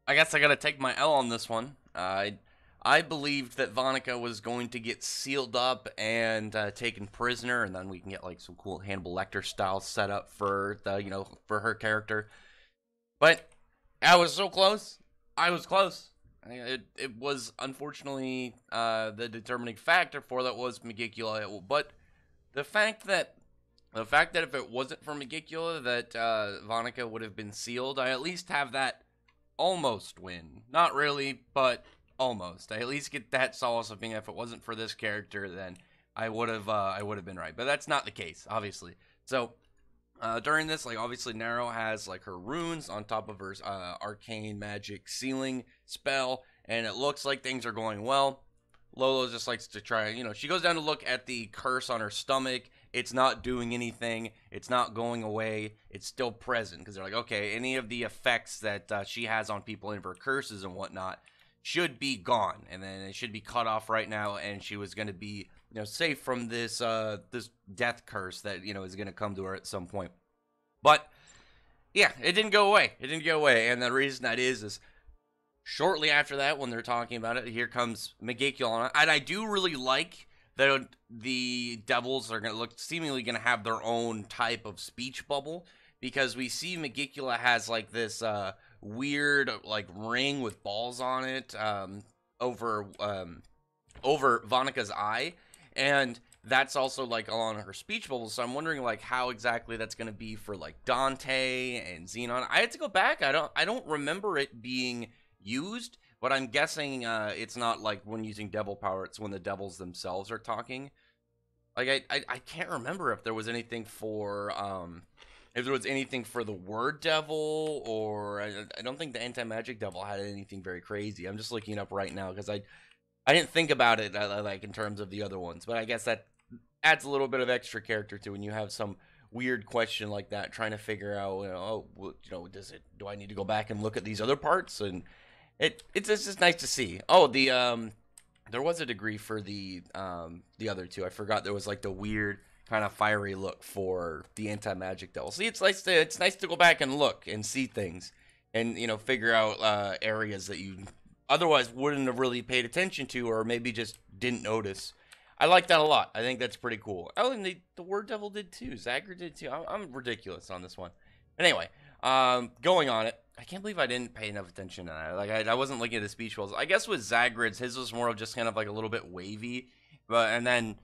I guess I gotta take my L on this one. I believed that Vonica was going to get sealed up and taken prisoner, and then we can get like some cool Hannibal Lecter style setup for the for her character. But I was so close. I was close. It was unfortunately the determining factor for that was Megicula. But the fact that if it wasn't for Megicula, that Vonica would have been sealed, I at least have that almost win. Not really, but almost. I at least get that solace of being if it wasn't for this character, then I would have been right. But that's not the case, obviously. So during this, like obviously Nero has like her runes on top of her arcane magic sealing spell, and it looks like things are going well. Lolo just likes to try, she goes down to look at the curse on her stomach. It's not doing anything. It's not going away. It's still present because they're like, okay, any of the effects that she has on people in her curses and whatnot should be gone, and then it should be cut off right now. And she was going to be, safe from this death curse that is going to come to her at some point. But yeah, it didn't go away. It didn't go away, and the reason that is shortly after that, when they're talking about it, here comes Megicula, and I do really like that the devils are going to look seemingly going to have their own type of speech bubble, because we see Megicula has like this weird like ring with balls on it over over Vonica's eye, and that's also like along her speech bubble. So I'm wondering like how exactly that's going to be for like Dante and Xenon. I had to go back. I don't remember it being used, but I'm guessing it's not like when using devil power, it's when the devils themselves are talking. Like I can't remember if there was anything for the word devil, or I don't think the anti-magic devil had anything very crazy. I'm just looking it up right now because I didn't think about it like in terms of the other ones, but I guess that adds a little bit of extra character to when you have some weird question like that, trying to figure out, do I need to go back and look at these other parts? And it's just nice to see. Oh, there was a degree for the other two. I forgot there was like the weird kind of fiery look for the anti-magic devil. See, it's nice to go back and look and see things, and figure out areas that you otherwise wouldn't have really paid attention to, or maybe just didn't notice. I like that a lot. I think that's pretty cool. Oh, and the word devil did too. Zagger did too. I'm ridiculous on this one. Anyway, going on it. I can't believe I didn't pay enough attention to that. Like I wasn't looking at the speech bubbles. I guess with Zagrid's, his was more of just kind of like a little bit wavy, and then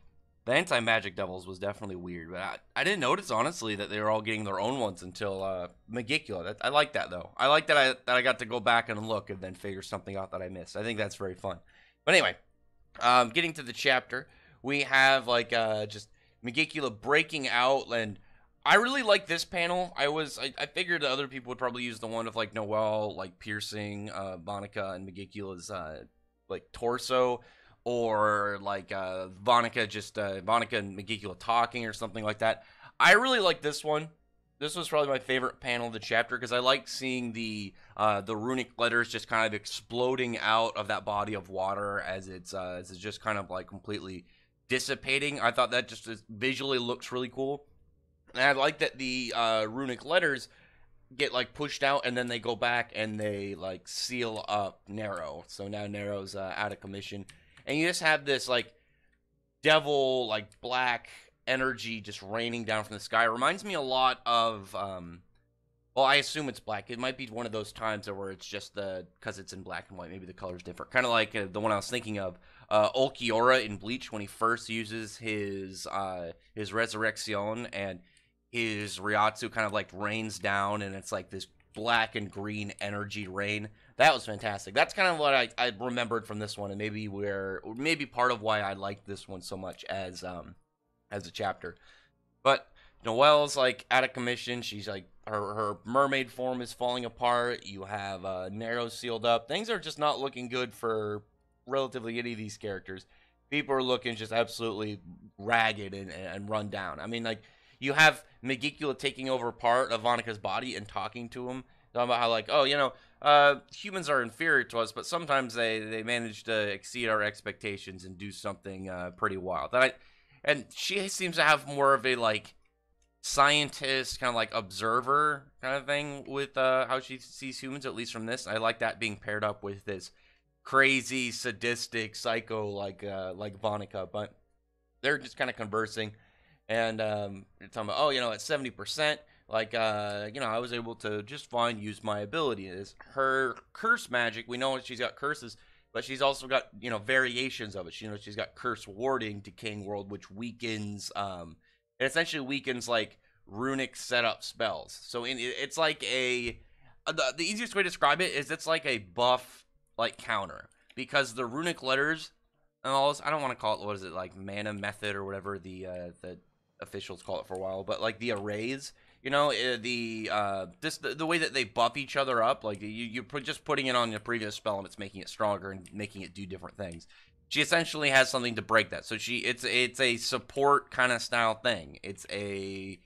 the anti magic devils was definitely weird. But I didn't notice honestly that they were all getting their own ones until Megicula. I like that though. I like that I got to go back and look and then figure something out that I missed. I think that's very fun. But anyway, getting to the chapter, we have like just Megicula breaking out, and I really like this panel. I figured other people would probably use the one of like Noelle like piercing Vonica and Megicula's like torso, or like Vonica and Megicula talking or something like that. I really like this one. This was probably my favorite panel of the chapter because I like seeing the runic letters just kind of exploding out of that body of water as it's just kind of like completely dissipating. I thought that just visually looks really cool. And I like that the runic letters get like pushed out and then they go back and they like seal up Nero. So now Nero's out of commission. And you just have this like devil, like black energy just raining down from the sky. It reminds me a lot of, well, I assume it's black. It might be one of those times where it's just because it's in black and white, maybe the color's different. Kind of like the one I was thinking of, Ulquiorra in Bleach when he first uses his Resurrection, and his Ryatsu kind of like rains down, and it's like this black and green energy rain. That was fantastic. That's kind of what I remembered from this one, and maybe part of why I liked this one so much as a chapter. But Noelle's like out of commission. She's like her mermaid form is falling apart. You have Nero sealed up. Things are just not looking good for relatively any of these characters. People are looking just absolutely ragged and run down. I mean, like, you have Megicula taking over part of Vonica's body and talking to him, talking about how, like, oh, humans are inferior to us, but sometimes they manage to exceed our expectations and do something pretty wild. And she seems to have more of a, like, scientist, kind of like observer kind of thing with how she sees humans, at least from this. I like that being paired up with this crazy, sadistic, psycho like Vonica, but they're just kind of conversing, and they're talking about, oh, at 70%, like, I was able to just fine use my ability. Is her curse magic? We know she's got curses, but she's also got variations of it. She's got curse warding, decaying world, which weakens, it essentially weakens like runic setup spells. So it's like the easiest way to describe it is it's like a buff like counter, because the runic letters and all this, I don't want to call it, what is it, like mana method or whatever the officials call it for a while, but like the arrays, the way that they buff each other up, like you just putting it on your previous spell and it's making it stronger and making it do different things. She essentially has something to break that. So it's a support kind of style thing. It's a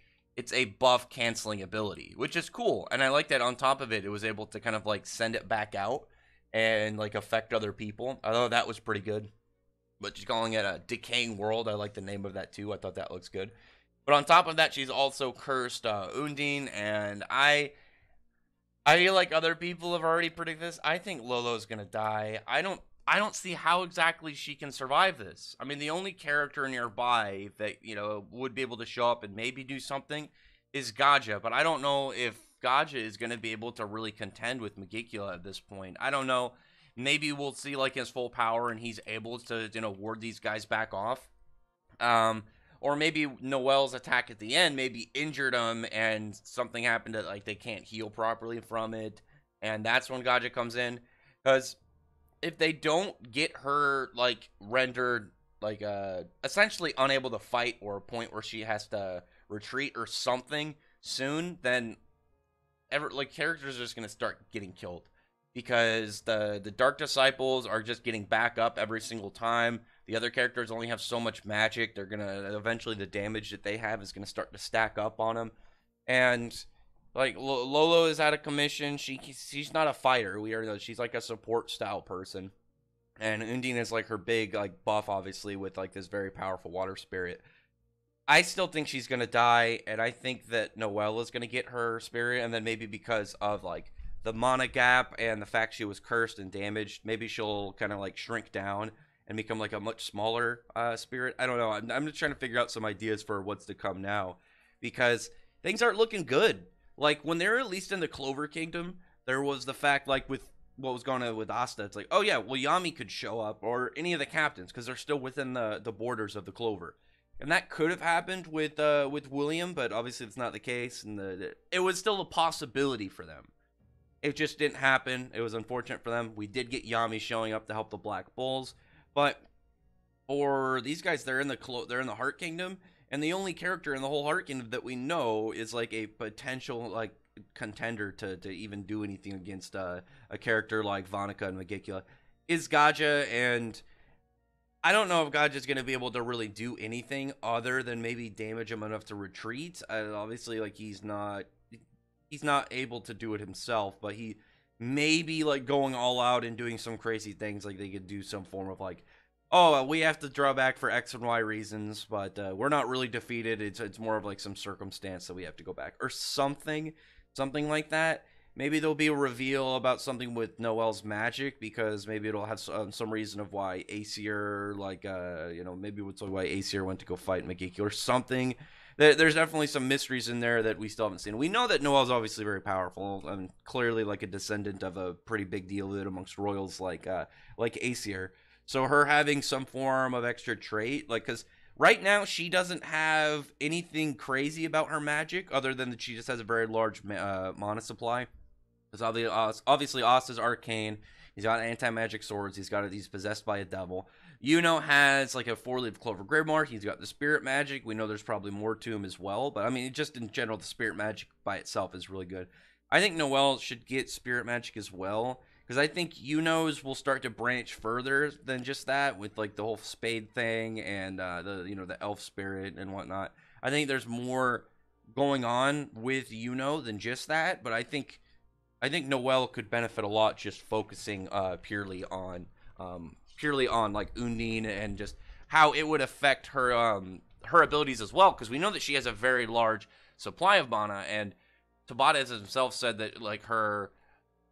buff canceling ability, which is cool, and I like that. On top of it, it was able to kind of like send it back out and like affect other people. I thought that was pretty good. But she's calling it a decaying world. I like the name of that too. I thought that looks good. But on top of that, she's also cursed Undine, and I feel like other people have already predicted this. I think Lolo's gonna die. I don't see how exactly she can survive this. I mean, the only character nearby that would be able to show up and maybe do something is Gaja, but I don't know if Gaja is going to be able to really contend with Magicula at this point. I don't know. Maybe we'll see like his full power and he's able to ward these guys back off. Or maybe Noelle's attack at the end maybe injured him and something happened that like they can't heal properly from it, and that's when Gaja comes in. Because if they don't get her like rendered like essentially unable to fight, or a point where she has to retreat or something soon, then characters are just gonna start getting killed, because the Dark Disciples are just getting back up every single time. The other characters only have so much magic. They're gonna eventually, the damage that they have is gonna start to stack up on them, and like Lolo is out of commission. She's not a fighter. She's like a support style person, and Undine is like her big like buff, obviously, with like this very powerful water spirit. I still think she's gonna die, and I think that Noelle is gonna get her spirit, and then maybe because of like the mana gap and the fact she was cursed and damaged, maybe she'll kind of like shrink down and become like a much smaller spirit. I don't know. I'm just trying to figure out some ideas for what's to come now, because things aren't looking good. Like, when they're at least in the Clover Kingdom, there was the fact, like, with what was going on with Asta, it's like, oh yeah, well, Yami could show up, or any of the captains, because they're still within the borders of the Clover. And that could have happened with William, but obviously it's not the case, and it was still a possibility for them. It just didn't happen. It was unfortunate for them. We did get Yami showing up to help the Black Bulls, but for these guys, they're in the Heart Kingdom, and the only character in the whole Heart Kingdom that we know is like a potential like contender to even do anything against a character like Vonica and Magicula is Gaja, and I don't know if Gaja's going to be able to really do anything other than maybe damage him enough to retreat. Obviously, like he's not able to do it himself, but he may be like going all out and doing some crazy things. Like they could do some form of like, oh, we have to draw back for X and Y reasons, but we're not really defeated. It's more of like some circumstance that we have to go back, or something like that. Maybe there'll be a reveal about something with Noelle's magic, because maybe it'll have some reason of why Aesir, like, maybe it's why Aesir went to go fight Magiki or something. There's definitely some mysteries in there that we still haven't seen. We know that Noelle's obviously very powerful, and clearly like a descendant of a pretty big deal amongst royals like Aesir. So her having some form of extra trait, like, because right now she doesn't have anything crazy about her magic other than that she just has a very large mana supply. Because obviously Asta's arcane, he's got anti-magic swords, he's possessed by a devil. Yuno has like a 4-leaf Clover Grimoire, he's got the spirit magic. We know there's probably more to him as well, but I mean, just in general, the spirit magic by itself is really good. I think Noelle should get spirit magic as well, because I think Yuno's will start to branch further than just that, with like the whole spade thing and the elf spirit and whatnot. I think there's more going on with Yuno than just that, but I think Noelle could benefit a lot just focusing purely on like Undine, and just how it would affect her abilities as well, because we know that she has a very large supply of mana. And Tabata himself said that like her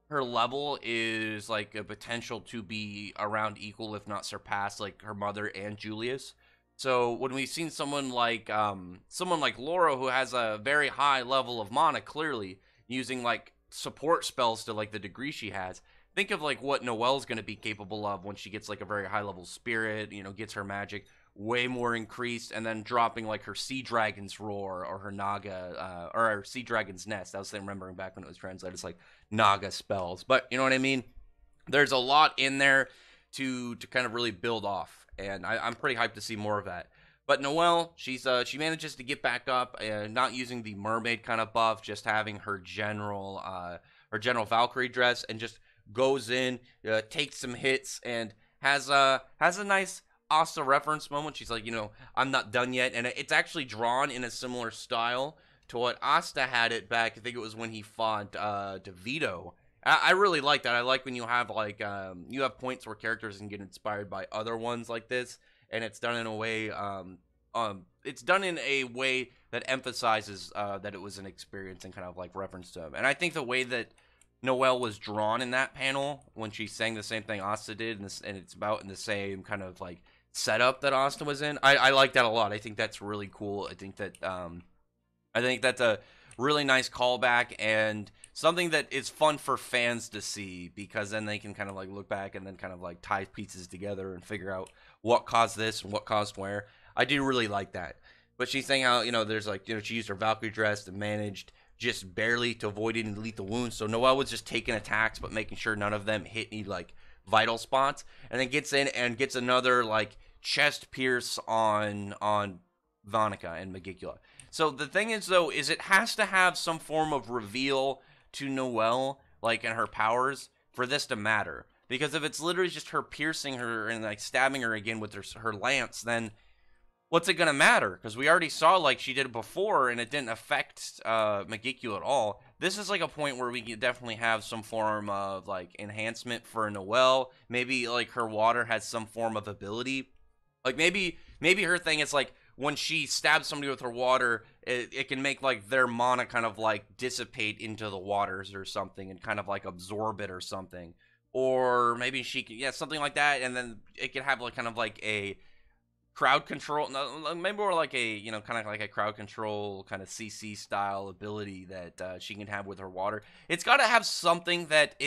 level is like a potential to be around equal, if not surpass, like her mother and Julius. So when we've seen someone like Laura, who has a very high level of mana, clearly using like support spells to like the degree she has, think of like what Noelle's going to be capable of when she gets like a very high level spirit, gets her magic way more increased, and then dropping like her Sea Dragon's Roar or her Naga, or her Sea Dragon's Nest. I was remembering back when it was translated as like Naga spells, but you know what I mean? There's a lot in there to kind of really build off, and I'm pretty hyped to see more of that. But Noelle, she manages to get back up, not using the mermaid kind of buff, just having her general Valkyrie dress, and just goes in, takes some hits, and has a nice Asta reference moment. She's like, I'm not done yet, and it's actually drawn in a similar style to what Asta had it back. I think it was when he fought DeVito. I really like that. I like when you have like you have points where characters can get inspired by other ones like this, and it's done in a way that emphasizes that it was an experience and kind of like reference to them. And I think the way that Noelle was drawn in that panel when she sang the same thing Asta did, and it's about in the same kind of like setup that Asta was in. I like that a lot. I think that's really cool. I think that's a really nice callback and something that is fun for fans to see, because then they can kind of like look back and then kind of like tie pieces together and figure out what caused this and what caused where. I do really like that. But she's saying how, there's like, she used her Valkyrie dress and managed just barely to avoid any lethal wounds. So Noelle was just taking attacks, but making sure none of them hit any like vital spots, and then gets in and gets another like chest pierce on Vanica and Megicula. So the thing is, though, is it has to have some form of reveal to Noelle, like in her powers, for this to matter. Because if it's literally just her piercing her and like stabbing her again with her lance, then what's it gonna matter? Because we already saw like she did it before and it didn't affect Megicula at all. This is like a point where we can definitely have some form of like enhancement for Noelle. Maybe like her water has some form of ability. Like maybe her thing is like when she stabs somebody with her water, it can make like their mana kind of like dissipate into the waters or something and kind of like absorb it or something. Or maybe she can, something like that, and then it can have like kind of like a crowd control, maybe more like a, kind of like a crowd control kind of CC style ability that she can have with her water. It's got to have something that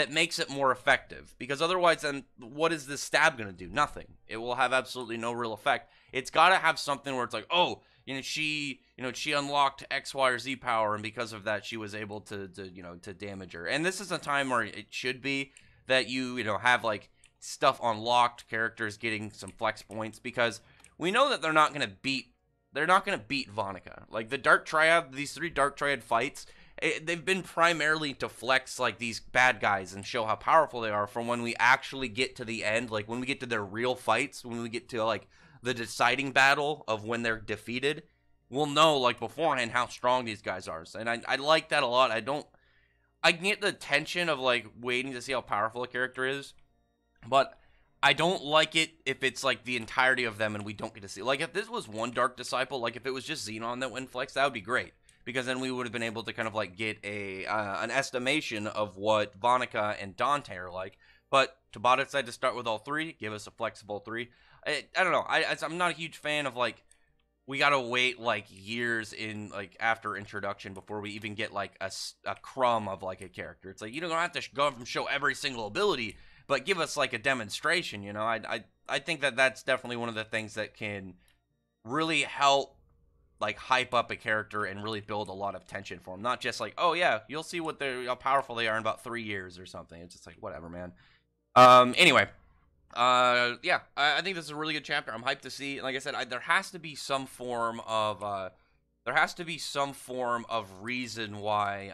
makes it more effective, because otherwise then what is this stab going to do? Nothing. It will have absolutely no real effect. It's got to have something where it's like, oh, she unlocked X, Y, or Z power, and because of that, she was able to damage her. And this is a time where it should be that you have like stuff unlocked, characters getting some flex points, because we know that they're not going to beat Vanica. Like the Dark Triad, these 3 Dark Triad fights, they've been primarily to flex like these bad guys and show how powerful they are. From when we actually get to the end, like when we get to their real fights, when we get to like the deciding battle of when they're defeated, we'll know like beforehand how strong these guys are. And I like that a lot. I get the tension of like waiting to see how powerful a character is, but I don't like it if it's like the entirety of them and we don't get to see. Like if this was one Dark Disciple, like if it was just Xenon that went flex, that would be great, because then we would have been able to kind of like get an estimation of what Vanica and Dante are like. But Tabata decided to start with all 3, give us a flexible 3. I don't know. I'm not a huge fan of like we gotta wait like years in like after introduction before we even get like a crumb of like a character. It's like you don't have to go up and show every single ability, but give us like a demonstration. I think that that's definitely one of the things that can really help like hype up a character and really build a lot of tension for them. Not just like, oh yeah, you'll see how powerful they are in about 3 years or something. It's just like whatever, man. Anyway. I think this is a really good chapter. I'm hyped to see. Like I said, there has to be some form of reason why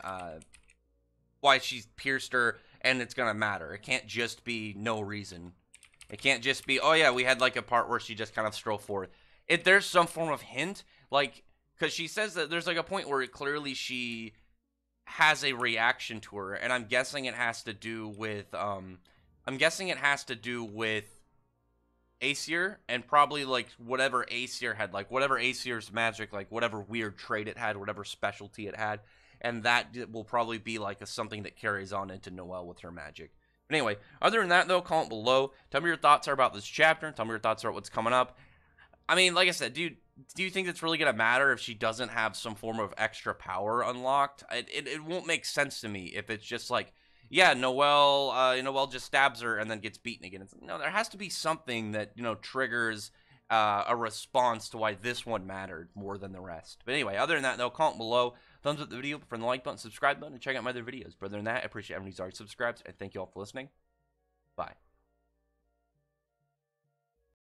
she's pierced her, and it's gonna matter. It can't just be no reason. It can't just be, oh yeah, we had like a part where she just kind of strolled forward. If there's some form of hint, like, because she says that there's like a point where clearly she has a reaction to her, and I'm guessing it has to do with Aesir, and probably like whatever Aesir had, like whatever Aesir's magic, like whatever weird trait it had, whatever specialty it had, and that will probably be like something that carries on into Noelle with her magic. But anyway, other than that though, comment below. Tell me your thoughts are about this chapter. Tell me your thoughts are what's coming up. I mean, like I said, do you think it's really gonna matter if she doesn't have some form of extra power unlocked? It won't make sense to me if it's just like, yeah, Noelle just stabs her and then gets beaten again. There has to be something that triggers a response to why this one mattered more than the rest. But anyway, other than that though, comment below, thumbs up the video, from the like button, subscribe button, and check out my other videos. But other than that, I appreciate everyone who's already subscribed, and thank you all for listening. Bye.